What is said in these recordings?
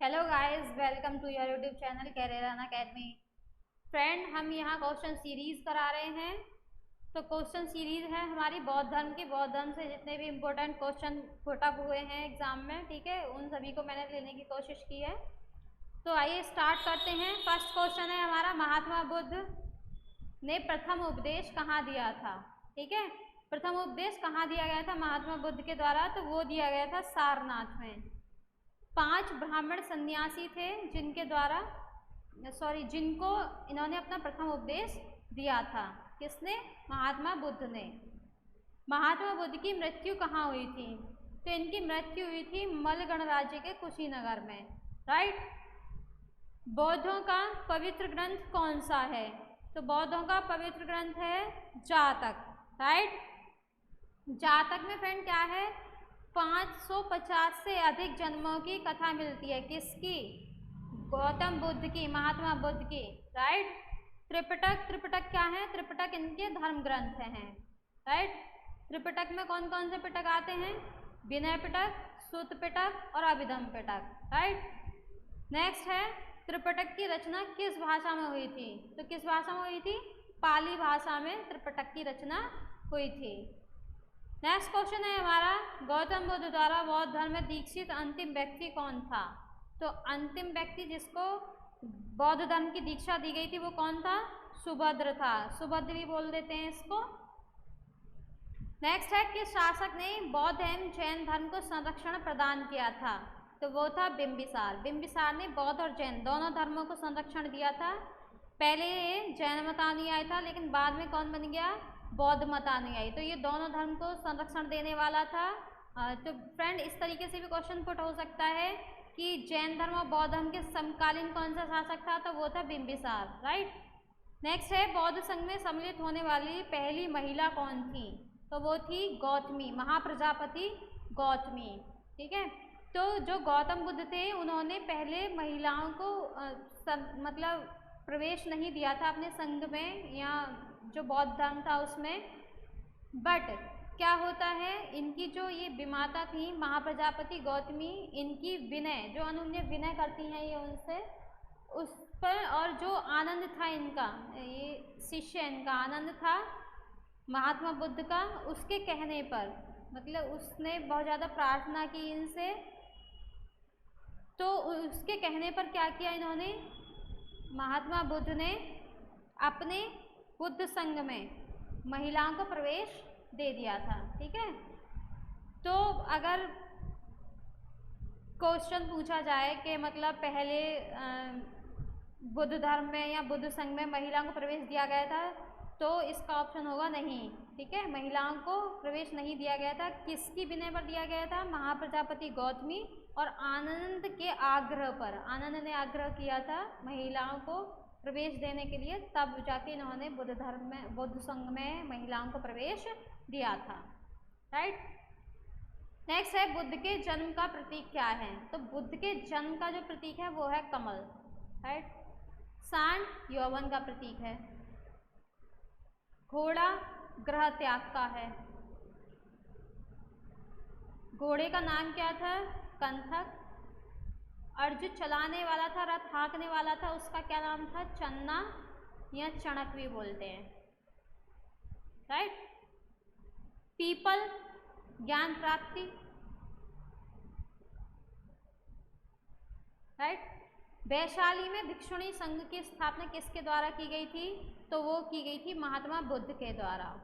Hello guys, welcome to your YouTube channel career academy. Friend, हम यहाँ question series करा रहे हैं। तो क्वेश्चन सीरीज है हमारी बौद्ध धर्म से जितने भी इम्पोर्टेंट क्वेश्चन पुट अप हुए हैं एग्जाम में, ठीक है, उन सभी को मैंने लेने की कोशिश की है। तो आइए स्टार्ट करते हैं। फर्स्ट क्वेश्चन है हमारा, महात्मा बुद्ध ने प्रथम उपदेश कहाँ दिया था। ठीक है, प्रथम उपदेश कहाँ दिया गया था महात्मा बुद्ध के द्वारा, तो वो दिया गया था सारनाथ में। 5 ब्राह्मण सन्यासी थे जिनको इन्होंने अपना प्रथम उपदेश दिया था। किसने? महात्मा बुद्ध ने। महात्मा बुद्ध की मृत्यु कहाँ हुई थी? तो इनकी मृत्यु हुई थी मल गणराज्य के कुशीनगर में। राइट। बौद्धों का पवित्र ग्रंथ कौन सा है? तो बौद्धों का पवित्र ग्रंथ है जातक। राइट। जातक में फ्रेंड क्या है? 550 से अधिक जन्मों की कथा मिलती है। किसकी? गौतम बुद्ध की, महात्मा बुद्ध की। राइट। त्रिपिटक क्या है? त्रिपिटक इनके धर्म ग्रंथ हैं। राइट। त्रिपिटक में कौन कौन से पिटक आते हैं? विनय पिटक, सूत पिटक और अभिधम पिटक। राइट। नेक्स्ट है, त्रिपिटक की रचना किस भाषा में हुई थी? तो किस भाषा में हुई थी? पाली भाषा में त्रिपिटक की रचना हुई थी। नेक्स्ट क्वेश्चन है हमारा, गौतम बुद्ध द्वारा बौद्ध धर्म में दीक्षित अंतिम व्यक्ति कौन था? तो अंतिम व्यक्ति जिसको बौद्ध धर्म की दीक्षा दी गई थी वो कौन था? सुभद्र था। सुभद्र भी बोल देते हैं इसको। नेक्स्ट है, किस शासक ने बौद्ध एवं जैन धर्म को संरक्षण प्रदान किया था? तो वो था बिंबिसार। बिंबिसार ने बौद्ध और जैन दोनों धर्मों को संरक्षण दिया था। पहले ये जैन मतानुयायी था, लेकिन बाद में कौन बन गया? बौद्ध मतानुयायी। तो ये दोनों धर्म को संरक्षण देने वाला था। तो फ्रेंड, इस तरीके से भी क्वेश्चन पुट हो सकता है कि जैन धर्म और बौद्ध धर्म के समकालीन कौन सा शासक था? तो वो था बिंबिसार। राइट। नेक्स्ट है, बौद्ध संघ में सम्मिलित होने वाली पहली महिला कौन थी? तो वो थी गौतमी, महाप्रजापति गौतमी। ठीक है। तो जो गौतम बुद्ध थे उन्होंने पहले महिलाओं को मतलब प्रवेश नहीं दिया था अपने संघ में या जो बौद्ध धर्म था उसमें। बट क्या होता है, इनकी जो ये विमाता थी महाप्रजापति गौतमी, इनकी विनय, जो अनुन्य विनय करती हैं ये उनसे, उस पर, और जो आनंद था इनका, ये शिष्य इनका आनंद था महात्मा बुद्ध का, उसके कहने पर, मतलब उसने बहुत ज़्यादा प्रार्थना की इनसे, तो उसके कहने पर क्या किया इन्होंने? महात्मा बुद्ध ने अपने बुद्ध संघ में महिलाओं को प्रवेश दे दिया था। ठीक है। तो अगर क्वेश्चन पूछा जाए कि मतलब पहले बुद्ध धर्म में या बुद्ध संघ में महिलाओं को प्रवेश दिया गया था, तो इसका ऑप्शन होगा नहीं। ठीक है, महिलाओं को प्रवेश नहीं दिया गया था। किसकी विनय पर दिया गया था? महाप्रजापति गौतमी और आनंद के आग्रह पर। आनंद ने आग्रह किया था महिलाओं को प्रवेश देने के लिए, तब जाके इन्होंने बुद्ध धर्म में, बुद्ध संघ में महिलाओं को प्रवेश दिया था। राइट। नेक्स्ट है, बुद्ध के जन्म का प्रतीक क्या है? तो बुद्ध के जन्म का जो प्रतीक है वो है कमल। राइट। सांड यौवन का प्रतीक है। घोड़ा ग्रह त्याग का है। घोड़े का नाम क्या था? कंथक। और जो चलाने वाला था, रथ हाँकने वाला था, उसका क्या नाम था? चन्ना या चणक भी बोलते हैं। राइट। पीपल ज्ञान प्राप्ति। राइट। वैशाली में भिक्षुणी संघ की स्थापना किसके द्वारा की गई थी? तो वो की गई थी महात्मा बुद्ध के द्वारा।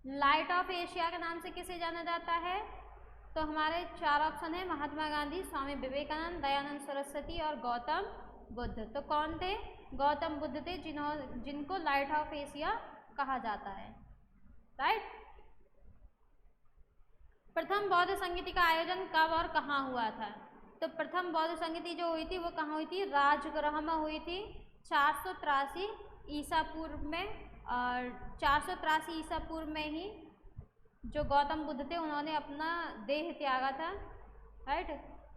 लाइट ऑफ एशिया के नाम से किसे जाना जाता है? तो हमारे 4 ऑप्शन है, महात्मा गांधी, स्वामी विवेकानंद, दयानंद सरस्वती और गौतम बुद्ध। तो कौन थे? गौतम बुद्ध थे जिनको लाइट ऑफ एशिया कहा जाता है। राइट। प्रथम बौद्ध संगीति का आयोजन कब और कहाँ हुआ था? तो प्रथम बौद्ध संगीति जो हुई थी वो कहाँ हुई थी? राजगृह में हुई थी 483 ईसा पूर्व में। और 483 ईसा पूर्व में ही जो गौतम बुद्ध थे उन्होंने अपना देह त्यागा था। राइट।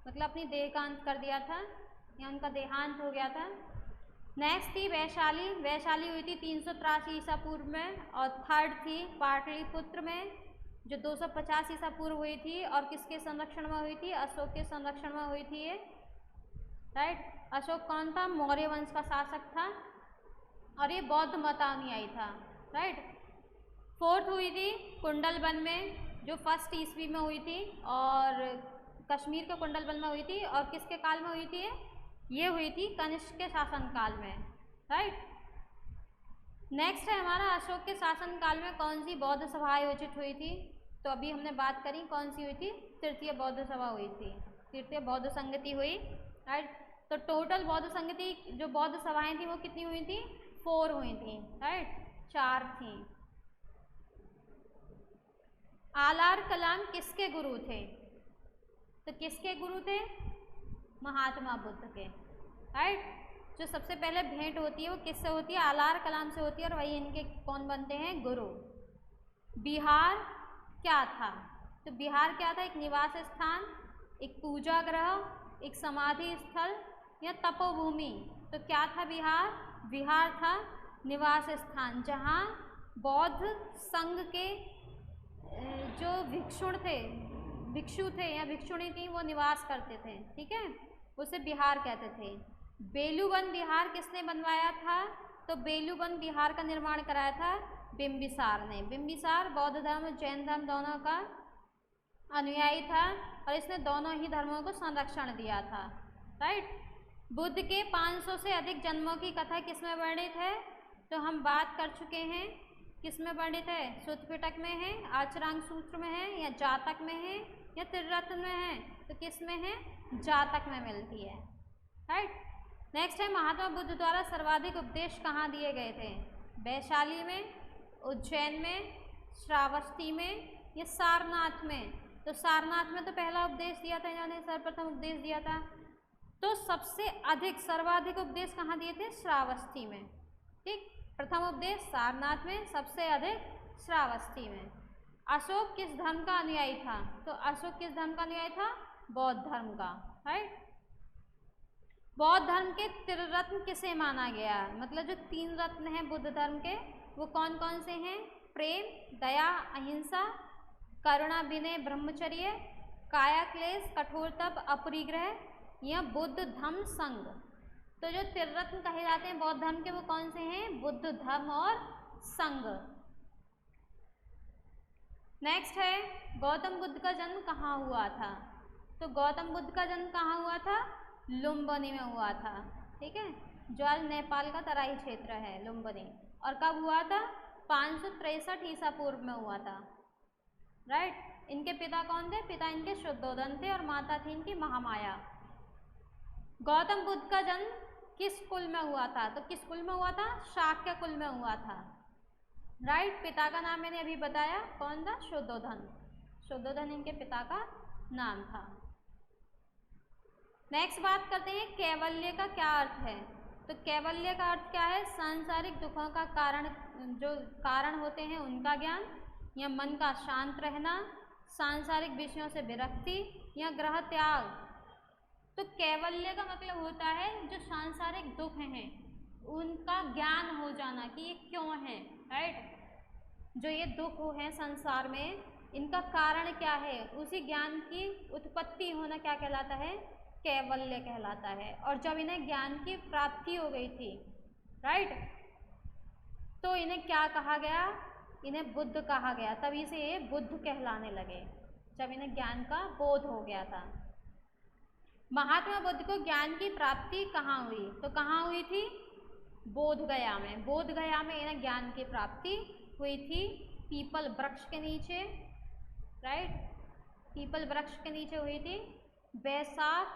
मतलब अपनी देह का अंत कर दिया था या उनका देहांत हो गया था। नेक्स्ट थी वैशाली। वैशाली हुई थी 383 ईसा पूर्व में। और थर्ड थी पाटलिपुत्र में जो 250 ईसा पूर्व हुई थी। और किसके संरक्षण में हुई थी? अशोक के संरक्षण में हुई थी ये। राइट। अशोक कौन था? मौर्य वंश का शासक था और ये बौद्ध मतानुयायी था, राइट। फोर्थ हुई थी कुंडलवन में, जो फर्स्ट ईस्वी में हुई थी, और कश्मीर के कुंडलवन में हुई थी। और किसके काल में हुई थी ये हुई थी कनिष्क के शासन काल में, राइट। नेक्स्ट है हमारा, अशोक के शासन काल में कौन सी बौद्ध सभा आयोजित हुई थी? तो अभी हमने बात करी कौन सी हुई थी, तृतीय बौद्ध सभा हुई थी, तृतीय बौद्ध संगति हुई, राइट। तो टोटल बौद्ध संगति जो बौद्ध सभाएं थी वो कितनी हुई थी? 4 हुई थी, राइट, 4 थी। आलार कलाम किसके गुरु थे? तो किसके गुरु थे? महात्मा बुद्ध के, राइट। जो सबसे पहले भेंट होती है वो किससे होती है? आलार कलाम से होती है, और वही इनके कौन बनते हैं? गुरु। बिहार क्या था? तो बिहार क्या था? एक निवास स्थान, एक पूजा गृह, एक समाधि स्थल या तपोभूमि। तो क्या था बिहार? बिहार था निवास स्थान, जहाँ बौद्ध संघ के जो भिक्षु थे या भिक्षुणी थी वो निवास करते थे, ठीक है, उसे बिहार कहते थे। बेलूवन विहार किसने बनवाया था? तो बेलूवन विहार का निर्माण कराया था बिम्बिसार ने। बिम्बिसार बौद्ध धर्म जैन धर्म दोनों का अनुयायी था और इसने दोनों ही धर्मों को संरक्षण दिया था, राइट। बुद्ध के 500 से अधिक जन्मों की कथा किसमें वर्णित है? तो हम बात कर चुके हैं, किसमें वर्णित है? सुत्त पिटक में है, आचरांग सूत्र में है, या जातक में है, या त्रिरत्न में है? तो किस में है? जातक में मिलती है, राइट। नेक्स्ट है, महात्मा बुद्ध द्वारा सर्वाधिक उपदेश कहाँ दिए गए थे? वैशाली में, उज्जैन में, श्रावस्ती में, या सारनाथ में? तो सारनाथ में तो पहला उपदेश दिया था इन्होंने, सर्वप्रथम उपदेश दिया था। तो सबसे अधिक सर्वाधिक उपदेश कहाँ दिए थे? श्रावस्ती में, ठीक। प्रथम उपदेश सारनाथ में, सबसे अधिक श्रावस्ती में। अशोक किस धर्म का अनुयायी था? तो अशोक किस धर्म का अनुयायी था? बौद्ध धर्म का, राइट। बौद्ध धर्म के त्रिरत्न किसे माना गया? मतलब जो 3 रत्न हैं बुद्ध धर्म के, वो कौन कौन से हैं? प्रेम, दया, अहिंसा, करुणा, विनय, ब्रह्मचर्य, काया क्लेश, कठोर तप, अपरिग्रह, या बुद्ध धम्म संघ। तो जो त्रिरत्न कहे जाते हैं बौद्ध धर्म के वो कौन से हैं? बुद्ध, धम्म और संघ। नेक्स्ट है, गौतम बुद्ध का जन्म कहाँ हुआ था? तो गौतम बुद्ध का जन्म कहाँ हुआ था? लुम्बिनी में हुआ था, ठीक है, जो आज नेपाल का तराई क्षेत्र है, लुम्बिनी। और कब हुआ था? 563 ईसा पूर्व में हुआ था, राइट। इनके पिता कौन थे? पिता इनके शुद्धोधन थे और माता थी इनकी महामाया। गौतम बुद्ध का जन्म किस कुल में हुआ था? तो किस कुल में हुआ था? शाक्य कुल में हुआ था, राइट। पिता का नाम मैंने अभी बताया, कौन था? शुद्धोधन। शुद्धोधन इनके पिता का नाम था। नेक्स्ट बात करते हैं, कैवल्य का क्या अर्थ है? तो कैवल्य का अर्थ क्या है? सांसारिक दुखों का कारण, जो कारण होते हैं उनका ज्ञान, या मन का शांत रहना, सांसारिक विषयों से विरक्ति, या ग्रह त्याग। तो कैवल्य का मतलब होता है जो सांसारिक दुख हैं उनका ज्ञान हो जाना कि ये क्यों है, राइट। जो ये दुख है संसार में, इनका कारण क्या है, उसी ज्ञान की उत्पत्ति होना क्या कहलाता है? कैवल्य कहलाता है। और जब इन्हें ज्ञान की प्राप्ति हो गई थी, राइट, तो इन्हें क्या कहा गया? इन्हें बुद्ध कहा गया। तभी से ये बुद्ध कहलाने लगे, जब इन्हें ज्ञान का बोध हो गया था। महात्मा बुद्ध को ज्ञान की प्राप्ति कहाँ हुई? तो कहाँ हुई थी? बोध गया में। बोध गया में इन्हें ज्ञान की प्राप्ति हुई थी, पीपल वृक्ष के नीचे, राइट, पीपल वृक्ष के नीचे हुई थी। वैशाख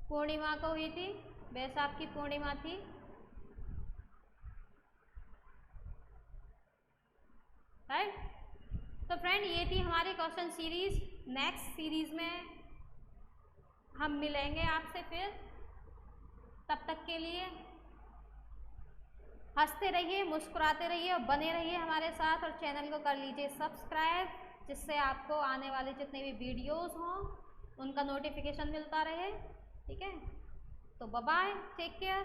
पूर्णिमा को हुई थी, वैशाख की पूर्णिमा थी, राइट। तो फ्रेंड ये थी हमारी क्वेश्चन सीरीज। नेक्स्ट सीरीज में हम मिलेंगे आपसे फिर। तब तक के लिए हंसते रहिए, मुस्कुराते रहिए और बने रहिए हमारे साथ, और चैनल को कर लीजिए सब्सक्राइब, जिससे आपको आने वाले जितने भी वीडियोस हों उनका नोटिफिकेशन मिलता रहे, ठीक है। तो बाय बाय, टेक केयर।